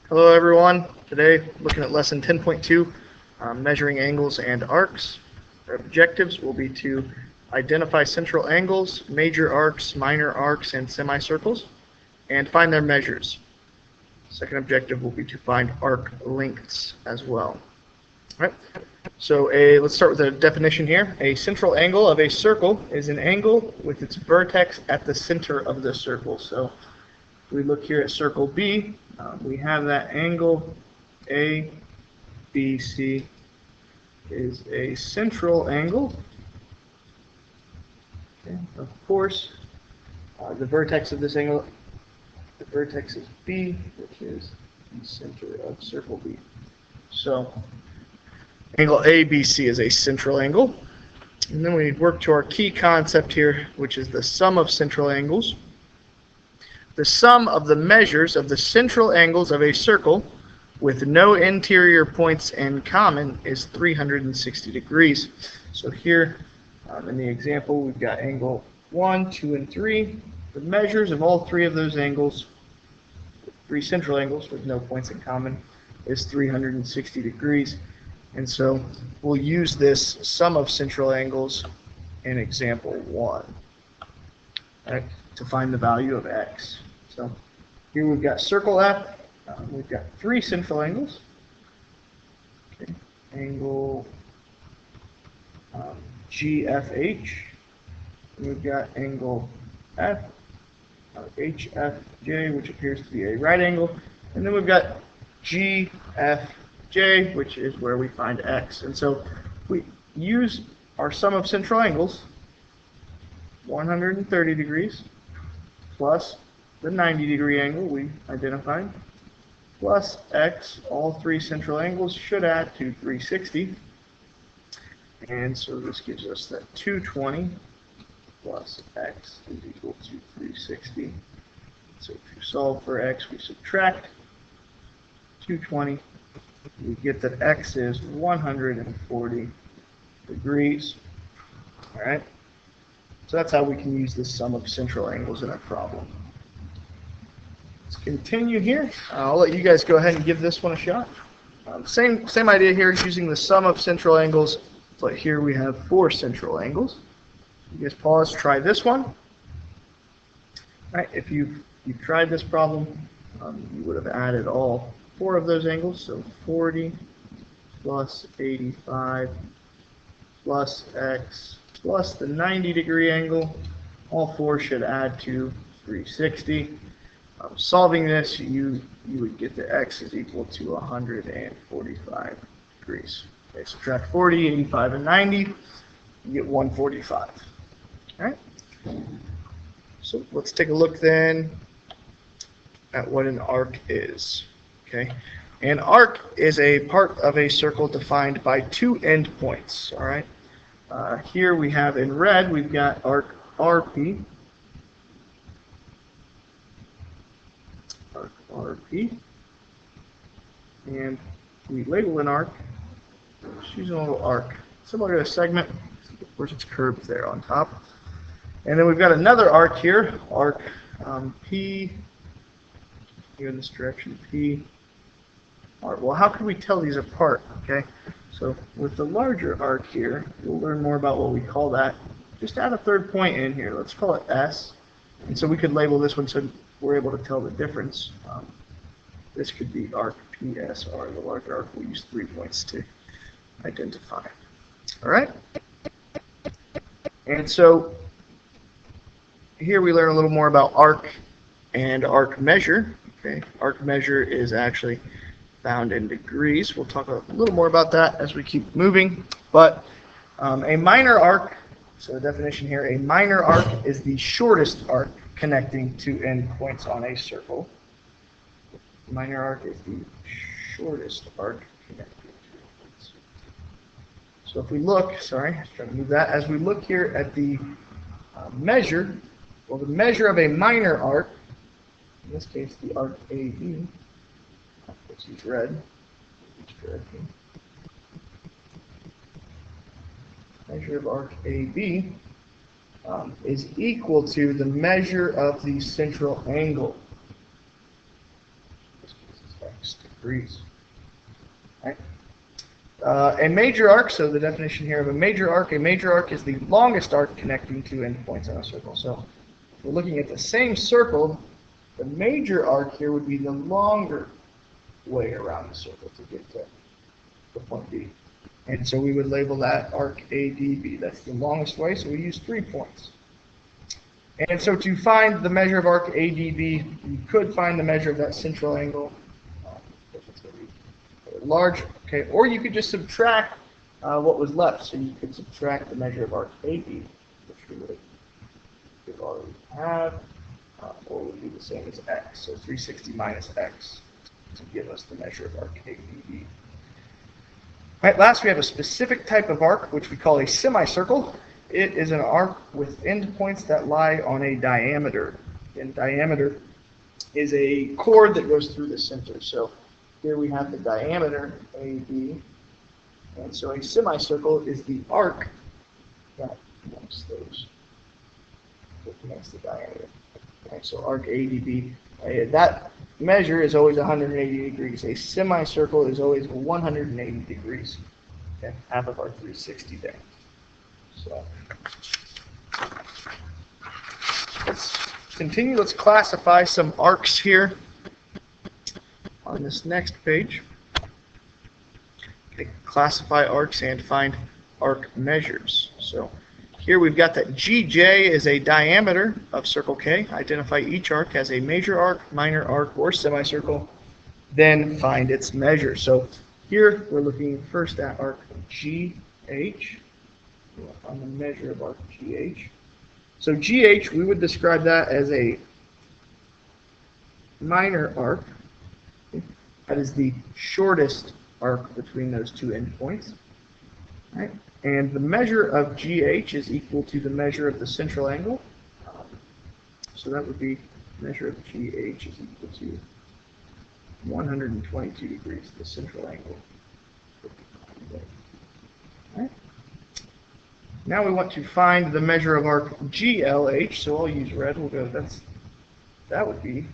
Hello everyone. Today looking at lesson 10.2, measuring angles and arcs. Our objectives will be to identify central angles, major arcs, minor arcs, and semicircles, and find their measures. Second objective will be to find arc lengths as well. All right. So let's start with a definition here. A central angle of a circle is an angle with its vertex at the center of the circle. So if we look here at circle B, we have that angle ABC is a central angle. Okay. Of course, the vertex of this angle, the vertex is B, which is the center of circle B. So angle ABC is a central angle. And then we work to our key concept here, which is the sum of central angles. The sum of the measures of the central angles of a circle with no interior points in common is 360 degrees. So here in the example, we've got angle 1, 2, and 3. The measures of all three of those angles, three central angles with no points in common, is 360 degrees. And so we'll use this sum of central angles in example 1, right, to find the value of x. So here we've got circle F. We've got three central angles. Okay. Angle GFH. We've got angle F, HFJ, which appears to be a right angle. And then we've got GFJ, which is where we find x. And so we use our sum of central angles, 130 degrees, plus the 90-degree angle we identified, plus x. All three central angles should add to 360. And so this gives us that 220 plus x is equal to 360. So if you solve for x, we subtract 220. We get that x is 140 degrees. All right. So that's how we can use the sum of central angles in our problem. Let's continue here. I'll let you guys go ahead and give this one a shot. Same idea here, using the sum of central angles, but here we have four central angles. You guys pause, try this one. All right, if you've tried this problem, you would have added all four of those angles, so 40 plus 85 plus x plus the 90-degree angle. All four should add to 360. Solving this, you would get that x is equal to 145 degrees. Okay, subtract 40, 85, and 90, you get 145. All right. So let's take a look then at what an arc is. Okay. An arc is a part of a circle defined by two endpoints. All right. Here we have in red, we've got arc RP. Arc RP. And we label an arc. Just using a little arc. Similar to a segment. Of course, it's curved there on top. And then we've got another arc here, arc P, here in this direction, P. Arc. Well, how can we tell these apart? Okay, so with the larger arc here, we'll learn more about what we call that. Just add a third point in here. Let's call it S. And so we could label this one so we're able to tell the difference. This could be arc PSR. The larger arc, we'll use 3 points to identify. All right? And so here we learn a little more about arc and arc measure. Okay, arc measure is actually found in degrees. We'll talk a little more about that as we keep moving. But a minor arc, so the definition here, a minor arc is the shortest arc connecting two endpoints on a circle. Minor arc is the shortest arc connecting two endpoints. So if we look, sorry, I was trying to move that. As we look here at the measure, well, the measure of a minor arc, in this case the arc AB, let's use red. Measure of arc AB is equal to the measure of the central angle. x degrees. Right? A major arc, so the definition here of a major arc is the longest arc connecting two endpoints on a circle. So if we're looking at the same circle, the major arc here would be the longer way around the circle to get to the point B. And so we would label that arc ADB. That's the longest way, so we use 3 points. And so to find the measure of arc ADB, you could find the measure of that central angle. If it's going to be large, okay, or you could just subtract what was left. So you could subtract the measure of arc AB, which we would already have, or would be the same as x. So 360 minus x to give us the measure of arc ADB. All right, last we have a specific type of arc, which we call a semicircle. It is an arc with endpoints that lie on a diameter. And diameter is a chord that goes through the center. So here we have the diameter, AB. And so a semicircle is the arc that connects those, that connects the diameter. Okay, so arc ADB, that measure is always 180 degrees. A semicircle is always 180 degrees. Okay, half of our 360 there. So let's continue. Let's classify some arcs here on this next page. Okay, classify arcs and find arc measures. So here we've got that GJ is a diameter of circle K. Identify each arc as a major arc, minor arc, or semicircle. Then find its measure. So here we're looking first at arc GH. On the measure of arc GH. So GH, we would describe that as a minor arc. That is the shortest arc between those two endpoints. Right? And the measure of GH is equal to the measure of the central angle. So that would be measure of GH is equal to 122 degrees, the central angle. Right? Now we want to find the measure of arc GLH, so I'll use red. We'll go, that would be the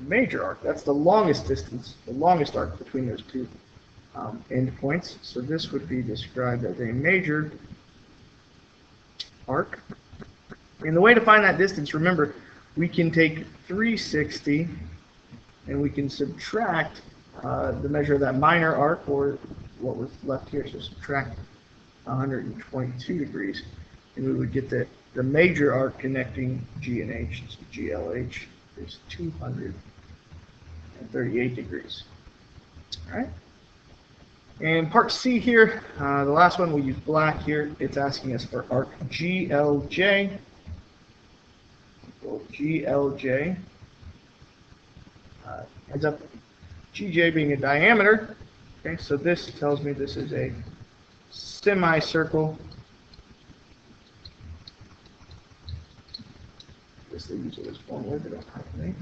major arc. That's the longest distance, the longest arc between those two endpoints. So this would be described as a major arc. And the way to find that distance, remember, we can take 360 and we can subtract the measure of that minor arc, or what was left here, so subtract 122 degrees, and we would get the major arc connecting G and H, so GLH is 238 degrees. All right. And part C here, the last one, we'll use black here. It's asking us for arc GLJ. GLJ ends up GJ being a diameter. Okay, so this tells me this is a semicircle. I guess they use it as one word, but I don't have any.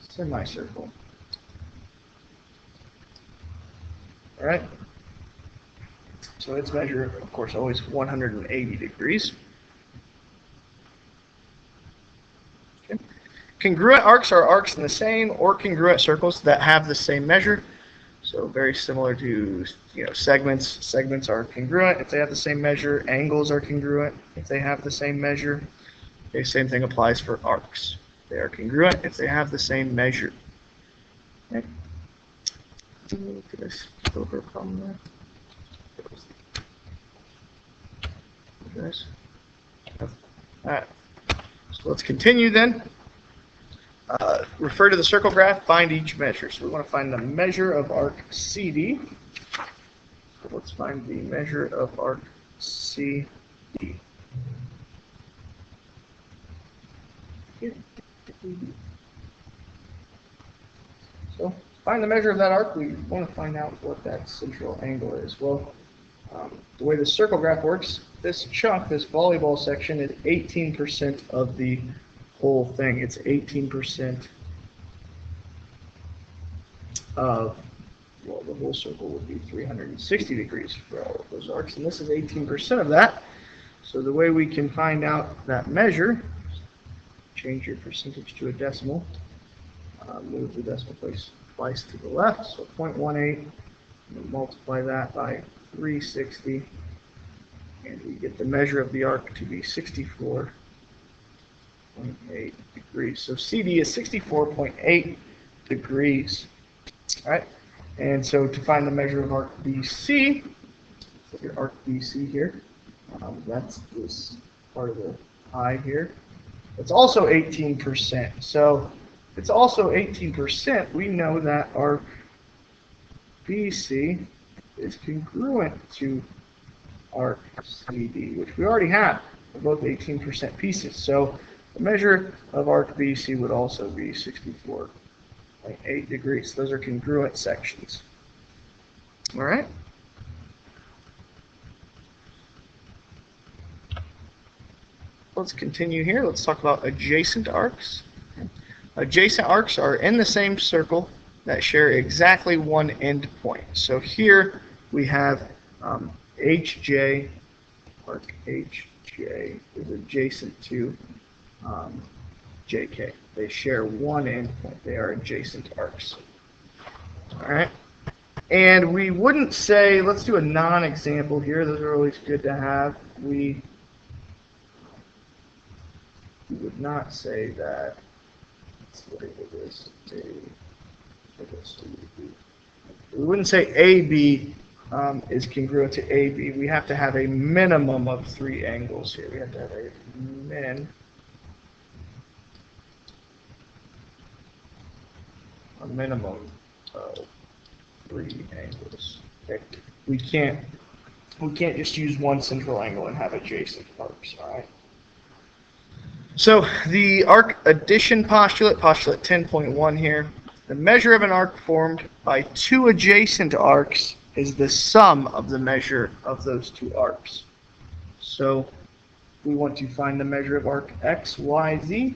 Semicircle. All right. So its measure, of course, always 180 degrees. Okay. Congruent arcs are arcs in the same or congruent circles that have the same measure. So very similar to, segments. Segments are congruent if they have the same measure. Angles are congruent if they have the same measure. Okay, same thing applies for arcs. They are congruent if they have the same measure. Okay. Did I skip over a problem there? All right. So let's continue then. Refer to the circle graph, find each measure. So we want to find the measure of arc CD. So let's find the measure of arc CD. So find the measure of that arc. We want to find out what that central angle is. Well, the way the circle graph works, this chunk, this volleyball section, is 18% of the whole thing. It's 18% of, well, the whole circle would be 360 degrees for all of those arcs, and this is 18% of that. So the way we can find out that measure, change your percentage to a decimal, move the decimal place twice to the left, so 0.18, and multiply that by 360, and we get the measure of the arc to be 64.8 degrees. So CD is 64.8 degrees. All right, and so to find the measure of arc BC, look at arc BC here. That's this part of the eye here. It's also 18%. So it's also 18%. We know that arc BC is congruent to arc CD, which we already have. They're both 18% pieces. So the measure of arc BC would also be 64.8 degrees. Those are congruent sections. All right. Let's continue here. Let's talk about adjacent arcs. Adjacent arcs are in the same circle that share exactly one end point. So here we have HJ, arc HJ is adjacent to JK. They share one end point. They are adjacent arcs. All right. And we wouldn't say, let's do a non-example here. Those are always good to have. We would not say that, let's label this we wouldn't say AB is congruent to AB. We have to have a minimum of 3 angles here. We have to have a minimum of 3 angles. Okay. We can't just use one central angle and have adjacent arcs, all right? So the arc addition postulate, postulate 10.1 here, the measure of an arc formed by 2 adjacent arcs is the sum of the measure of those 2 arcs. So we want to find the measure of arc X, Y, Z.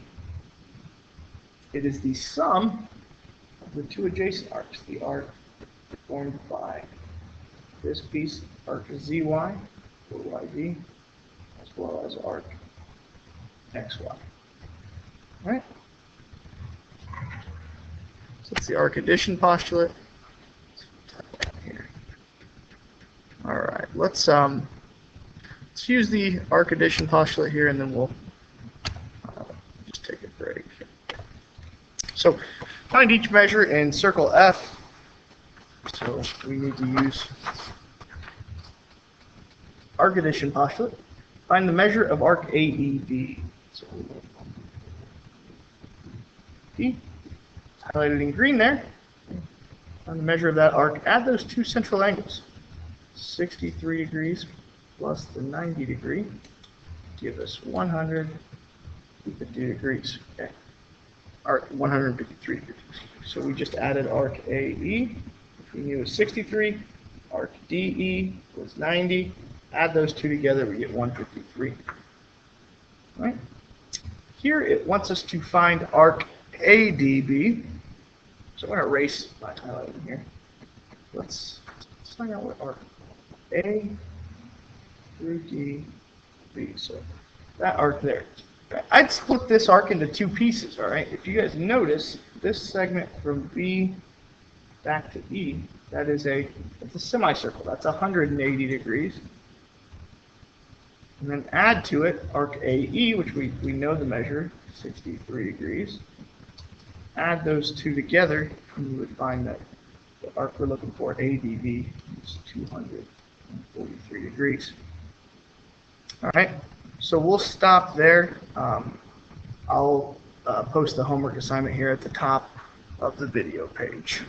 It is the sum of the 2 adjacent arcs, the arc formed by this piece, arc ZY, or YZ, as well as arc XY. All right. So that's the arc addition postulate. Here. All right. Let's use the arc addition postulate here, and then we'll just take a break. So find each measure in circle F. So we need to use arc addition postulate. Find the measure of arc AED. So E, highlighted in green there. Find the measure of that arc. Add those 2 central angles. 63 degrees plus the 90 degree. Give us 152 degrees. Okay. Arc 153 degrees. So we just added arc AE, which we knew was 63. Arc DE was 90. Add those 2 together, we get 153. All right. Here it wants us to find arc ADB. So I'm going to erase my highlighting here. Let's find out what arc A through DB. So that arc there. I'd split this arc into 2 pieces, all right? If you guys notice, this segment from B back to E, it's a semicircle. That's 180 degrees. And then add to it arc AE, which we know the measure, 63 degrees. Add those 2 together, and you would find that the arc we're looking for, ADB, is 243 degrees. All right, so we'll stop there. I'll post the homework assignment here at the top of the video page.